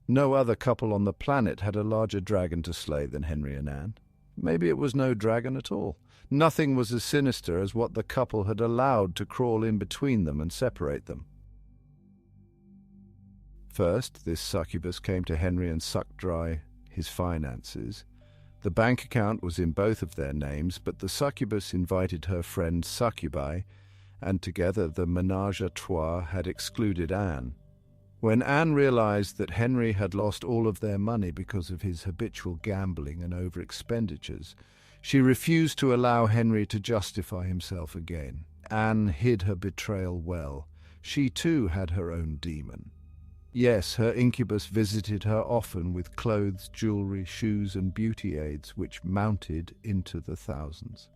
No other couple on the planet had a larger dragon to slay than Henry and Anne. Maybe it was no dragon at all. Nothing was as sinister as what the couple had allowed to crawl in between them and separate them. First, this succubus came to Henry and sucked dry his finances. The bank account was in both of their names, but the succubus invited her friend succubi, and together the ménage à trois had excluded Anne. When Anne realized that Henry had lost all of their money because of his habitual gambling and over-expenditures, she refused to allow Henry to justify himself again. Anne hid her betrayal well. She too had her own demon. Yes, her incubus visited her often with clothes, jewelry, shoes, and beauty aids which mounted into the thousands.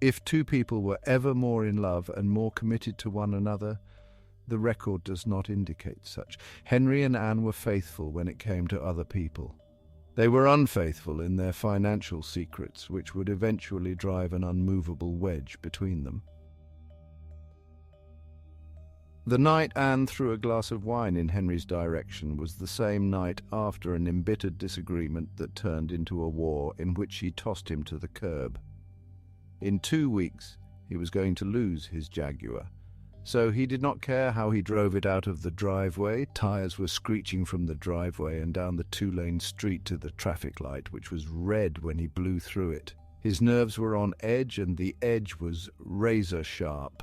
If two people were ever more in love and more committed to one another, the record does not indicate such. Henry and Anne were faithful when it came to other people. They were unfaithful in their financial secrets, which would eventually drive an unmovable wedge between them. The night Anne threw a glass of wine in Henry's direction was the same night after an embittered disagreement that turned into a war in which she tossed him to the curb. In 2 weeks, he was going to lose his Jaguar, so he did not care how he drove it out of the driveway. Tires were screeching from the driveway and down the 2-lane street to the traffic light, which was red when he blew through it. His nerves were on edge, and the edge was razor sharp.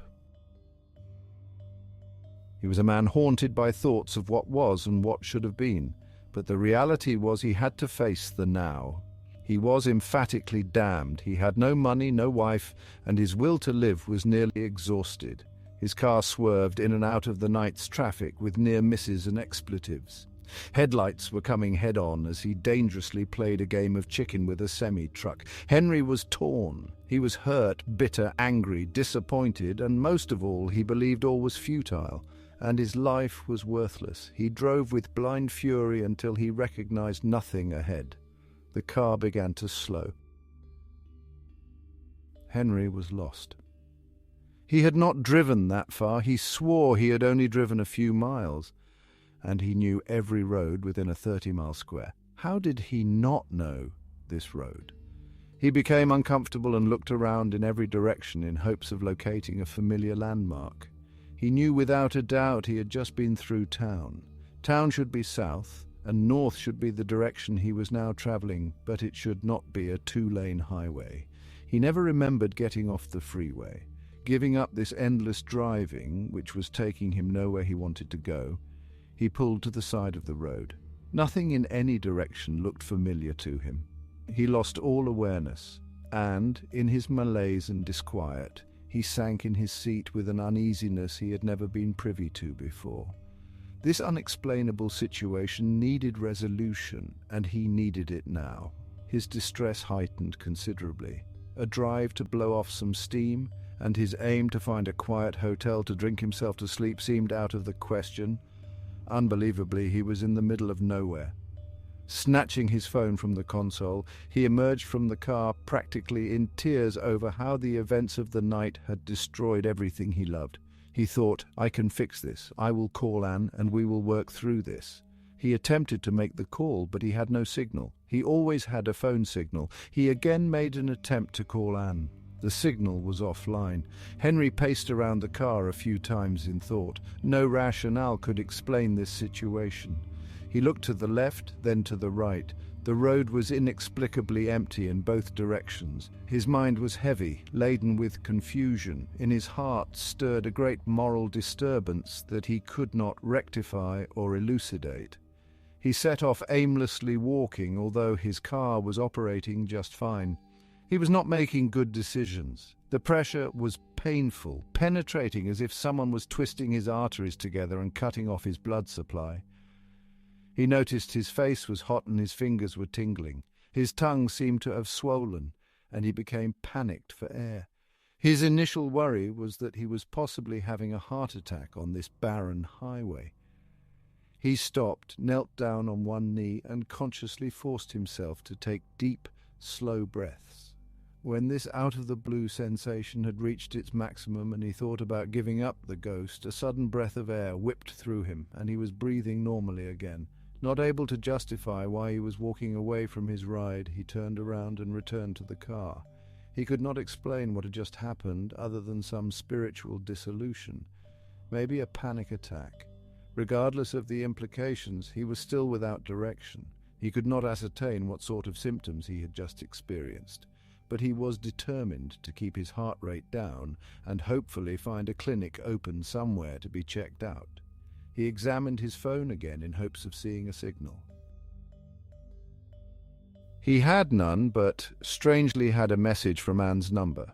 He was a man haunted by thoughts of what was and what should have been, but the reality was he had to face the now. He was emphatically damned. He had no money, no wife, and his will to live was nearly exhausted. His car swerved in and out of the night's traffic with near misses and expletives. Headlights were coming head-on as he dangerously played a game of chicken with a semi-truck. Henry was torn. He was hurt, bitter, angry, disappointed, and most of all, he believed all was futile, and his life was worthless. He drove with blind fury until he recognized nothing ahead. The car began to slow. Henry was lost. He had not driven that far. He swore he had only driven a few miles, and he knew every road within a 30-mile square. How did he not know this road? He became uncomfortable and looked around in every direction in hopes of locating a familiar landmark. He knew without a doubt he had just been through town. Town should be south, and north should be the direction he was now traveling, but it should not be a 2-lane highway. He never remembered getting off the freeway. Giving up this endless driving, which was taking him nowhere he wanted to go, he pulled to the side of the road. Nothing in any direction looked familiar to him. He lost all awareness, and, in his malaise and disquiet, he sank in his seat with an uneasiness he had never been privy to before. This unexplainable situation needed resolution, and he needed it now. His distress heightened considerably. A drive to blow off some steam, and his aim to find a quiet hotel to drink himself to sleep seemed out of the question. Unbelievably, he was in the middle of nowhere. Snatching his phone from the console, he emerged from the car practically in tears over how the events of the night had destroyed everything he loved. He thought, I can fix this. I will call Anne and we will work through this. He attempted to make the call, but he had no signal. He always had a phone signal. He again made an attempt to call Anne. The signal was offline. Henry paced around the car a few times in thought. No rationale could explain this situation. He looked to the left, then to the right. The road was inexplicably empty in both directions. His mind was heavy, laden with confusion. In his heart stirred a great moral disturbance that he could not rectify or elucidate. He set off aimlessly walking, although his car was operating just fine. He was not making good decisions. The pressure was painful, penetrating as if someone was twisting his arteries together and cutting off his blood supply. He noticed his face was hot and his fingers were tingling. His tongue seemed to have swollen, and he became panicked for air. His initial worry was that he was possibly having a heart attack on this barren highway. He stopped, knelt down on one knee, and consciously forced himself to take deep, slow breaths. When this out-of-the-blue sensation had reached its maximum and he thought about giving up the ghost, a sudden breath of air whipped through him, and he was breathing normally again. Not able to justify why he was walking away from his ride, he turned around and returned to the car. He could not explain what had just happened other than some spiritual dissolution, maybe a panic attack. Regardless of the implications, he was still without direction. He could not ascertain what sort of symptoms he had just experienced, but he was determined to keep his heart rate down and hopefully find a clinic open somewhere to be checked out. He examined his phone again in hopes of seeing a signal. He had none, but strangely had a message from Anne's number.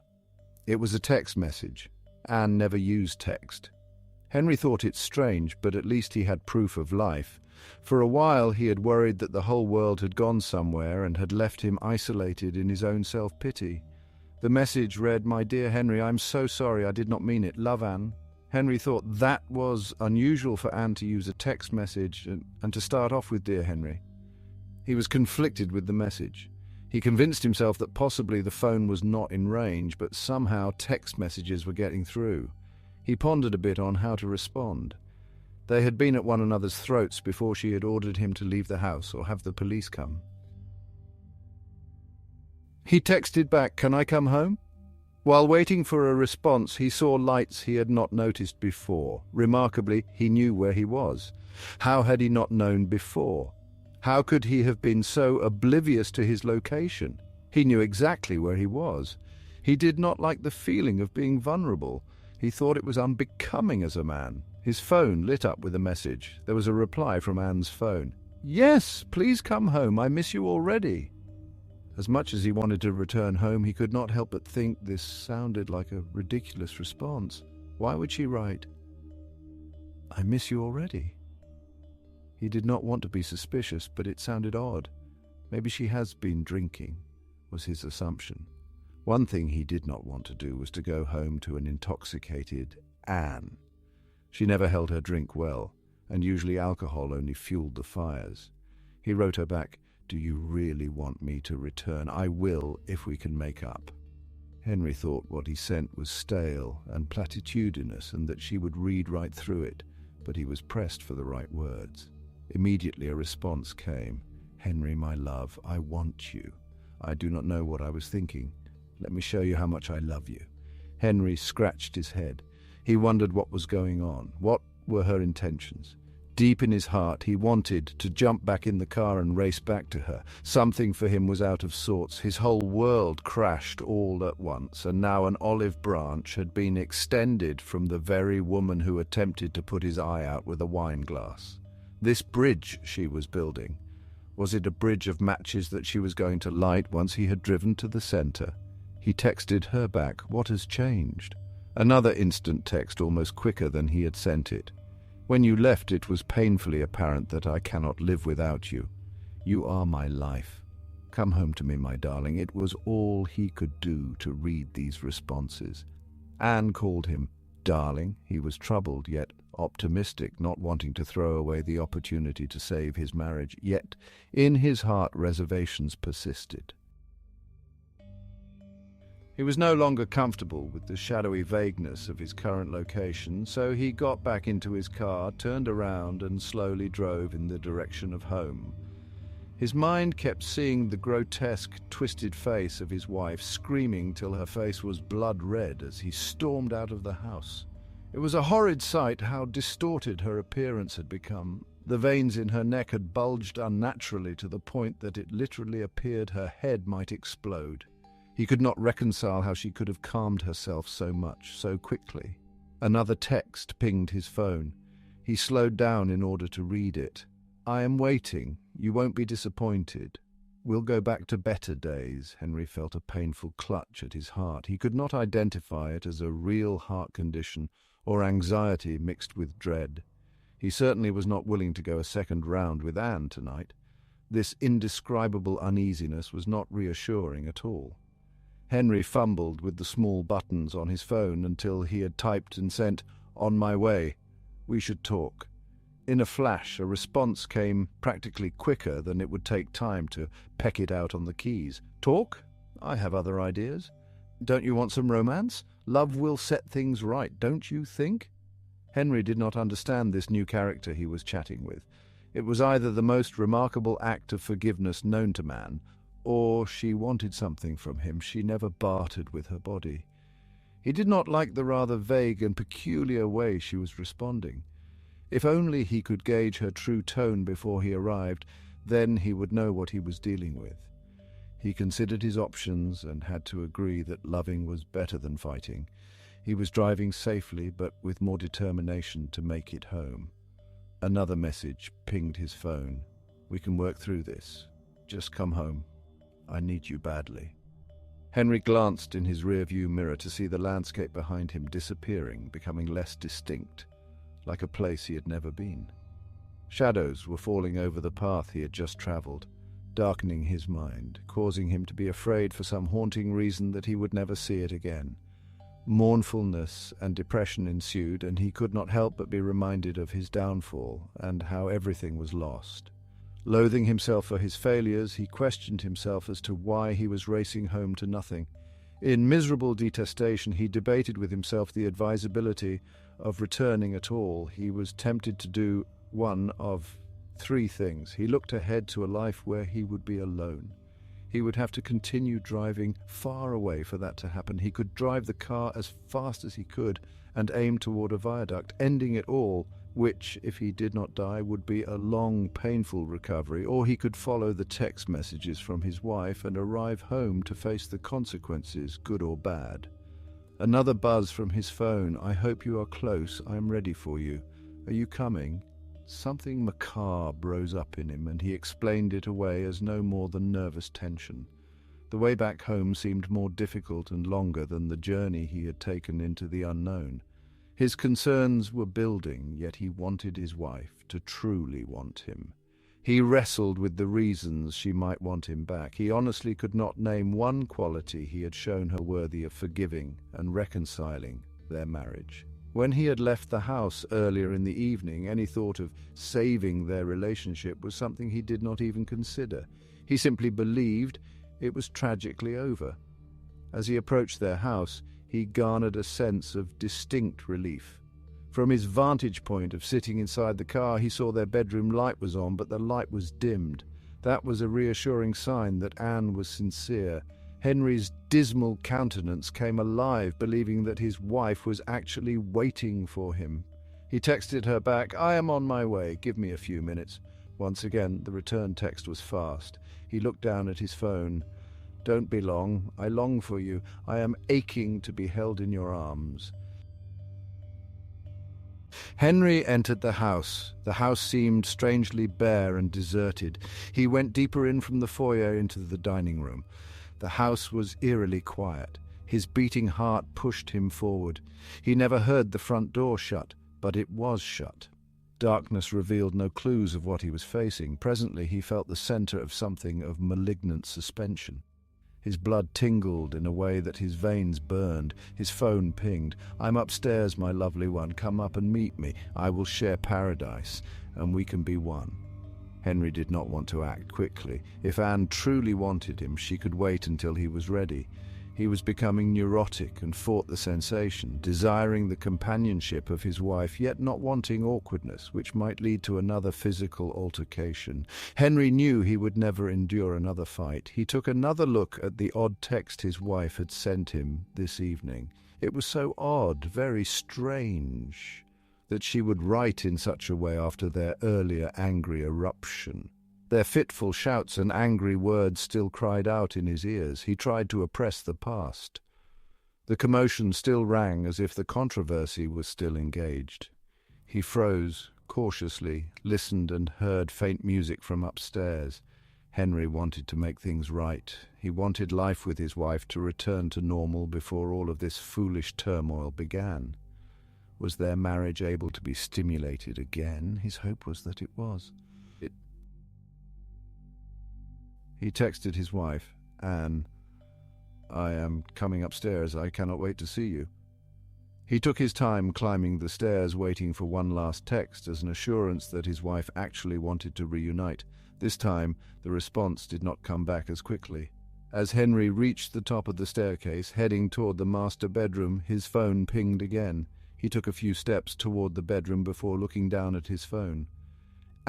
It was a text message. Anne never used text. Henry thought it strange, but at least he had proof of life. For a while he had worried that the whole world had gone somewhere and had left him isolated in his own self-pity. The message read, "My dear Henry, I'm so sorry, I did not mean it. Love, Anne." Henry thought that was unusual for Anne to use a text message and to start off with "Dear Henry." He was conflicted with the message. He convinced himself that possibly the phone was not in range, but somehow text messages were getting through. He pondered a bit on how to respond. They had been at one another's throats before she had ordered him to leave the house or have the police come. He texted back, "Can I come home?" While waiting for a response, he saw lights he had not noticed before. Remarkably, he knew where he was. How had he not known before? How could he have been so oblivious to his location? He knew exactly where he was. He did not like the feeling of being vulnerable. He thought it was unbecoming as a man. His phone lit up with a message. There was a reply from Anne's phone. "Yes, please come home. I miss you already." As much as he wanted to return home, he could not help but think this sounded like a ridiculous response. Why would she write, "I miss you already"? He did not want to be suspicious, but it sounded odd. Maybe she has been drinking, was his assumption. One thing he did not want to do was to go home to an intoxicated Anne. She never held her drink well, and usually alcohol only fueled the fires. He wrote her back, "Do you really want me to return? I will if we can make up." Henry thought what he sent was stale and platitudinous and that she would read right through it, but he was pressed for the right words. Immediately a response came. "Henry, my love, I want you. I do not know what I was thinking. Let me show you how much I love you." Henry scratched his head. He wondered what was going on. What were her intentions? Deep in his heart, he wanted to jump back in the car and race back to her. Something for him was out of sorts. His whole world crashed all at once, and now an olive branch had been extended from the very woman who attempted to put his eye out with a wine glass. This bridge she was building. Was it a bridge of matches that she was going to light once he had driven to the center? He texted her back, "What has changed?" Another instant text almost quicker than he had sent it. "When you left, it was painfully apparent that I cannot live without you. You are my life. Come home to me, my darling." It was all he could do to read these responses. Anne called him darling. He was troubled, yet optimistic, not wanting to throw away the opportunity to save his marriage. Yet in his heart reservations persisted. He was no longer comfortable with the shadowy vagueness of his current location, so he got back into his car, turned around, and slowly drove in the direction of home. His mind kept seeing the grotesque, twisted face of his wife, screaming till her face was blood red as he stormed out of the house. It was a horrid sight how distorted her appearance had become. The veins in her neck had bulged unnaturally to the point that it literally appeared her head might explode. He could not reconcile how she could have calmed herself so much, so quickly. Another text pinged his phone. He slowed down in order to read it. "I am waiting. You won't be disappointed. We'll go back to better days." Henry felt a painful clutch at his heart. He could not identify it as a real heart condition or anxiety mixed with dread. He certainly was not willing to go a second round with Anne tonight. This indescribable uneasiness was not reassuring at all. Henry fumbled with the small buttons on his phone until he had typed and sent, "On my way. We should talk." In a flash, a response came practically quicker than it would take time to peck it out on the keys. "Talk? I have other ideas. Don't you want some romance? Love will set things right, don't you think?" Henry did not understand this new character he was chatting with. It was either the most remarkable act of forgiveness known to man, or she wanted something from him. She never bartered with her body. He did not like the rather vague and peculiar way she was responding. If only he could gauge her true tone before he arrived, then he would know what he was dealing with. He considered his options and had to agree that loving was better than fighting. He was driving safely, but with more determination to make it home. Another message pinged his phone. "We can work through this. Just come home. I need you badly." Henry glanced in his rearview mirror to see the landscape behind him disappearing, becoming less distinct, like a place he had never been. Shadows were falling over the path he had just traveled, darkening his mind, causing him to be afraid for some haunting reason that he would never see it again. Mournfulness and depression ensued, and he could not help but be reminded of his downfall and how everything was lost. Loathing himself for his failures, he questioned himself as to why he was racing home to nothing. In miserable detestation, he debated with himself the advisability of returning at all. He was tempted to do one of three things. He looked ahead to a life where he would be alone. He would have to continue driving far away for that to happen. He could drive the car as fast as he could and aim toward a viaduct, ending it all, which, if he did not die, would be a long, painful recovery. Or he could follow the text messages from his wife and arrive home to face the consequences, good or bad. Another buzz from his phone. "I hope you are close. I am ready for you. Are you coming?" Something macabre rose up in him, and he explained it away as no more than nervous tension. The way back home seemed more difficult and longer than the journey he had taken into the unknown. His concerns were building, yet he wanted his wife to truly want him. He wrestled with the reasons she might want him back. He honestly could not name one quality he had shown her worthy of forgiving and reconciling their marriage. When he had left the house earlier in the evening, any thought of saving their relationship was something he did not even consider. He simply believed it was tragically over. As he approached their house, he garnered a sense of distinct relief. From his vantage point of sitting inside the car, he saw their bedroom light was on, but the light was dimmed. That was a reassuring sign that Anne was sincere. Henry's dismal countenance came alive, believing that his wife was actually waiting for him. He texted her back, "I am on my way. Give me a few minutes." Once again, the return text was fast. He looked down at his phone. "Don't be long. I long for you. I am aching to be held in your arms." Henry entered the house. The house seemed strangely bare and deserted. He went deeper in from the foyer into the dining room. The house was eerily quiet. His beating heart pushed him forward. He never heard the front door shut, but it was shut. Darkness revealed no clues of what he was facing. Presently he felt the center of something of malignant suspension. His blood tingled in a way that his veins burned. His phone pinged. "I'm upstairs, my lovely one. Come up and meet me. I will share paradise, and we can be one." Henry did not want to act quickly. If Anne truly wanted him, she could wait until he was ready. He was becoming neurotic and fought the sensation, desiring the companionship of his wife, yet not wanting awkwardness, which might lead to another physical altercation. Henry knew he would never endure another fight. He took another look at the odd text his wife had sent him this evening. It was so odd, very strange, that she would write in such a way after their earlier angry eruption. Their fitful shouts and angry words still cried out in his ears. He tried to oppress the past. The commotion still rang as if the controversy was still engaged. He froze, cautiously, listened and heard faint music from upstairs. Henry wanted to make things right. He wanted life with his wife to return to normal before all of this foolish turmoil began. Was their marriage able to be stimulated again? His hope was that it was. He texted his wife, "Anne, I am coming upstairs. I cannot wait to see you." He took his time climbing the stairs, waiting for one last text as an assurance that his wife actually wanted to reunite. This time, the response did not come back as quickly. As Henry reached the top of the staircase, heading toward the master bedroom, his phone pinged again. He took a few steps toward the bedroom before looking down at his phone.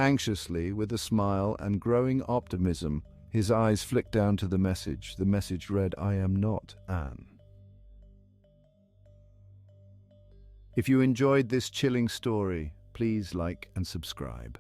Anxiously, with a smile and growing optimism, his eyes flicked down to the message. The message read, "I am not Anne." If you enjoyed this chilling story, please like and subscribe.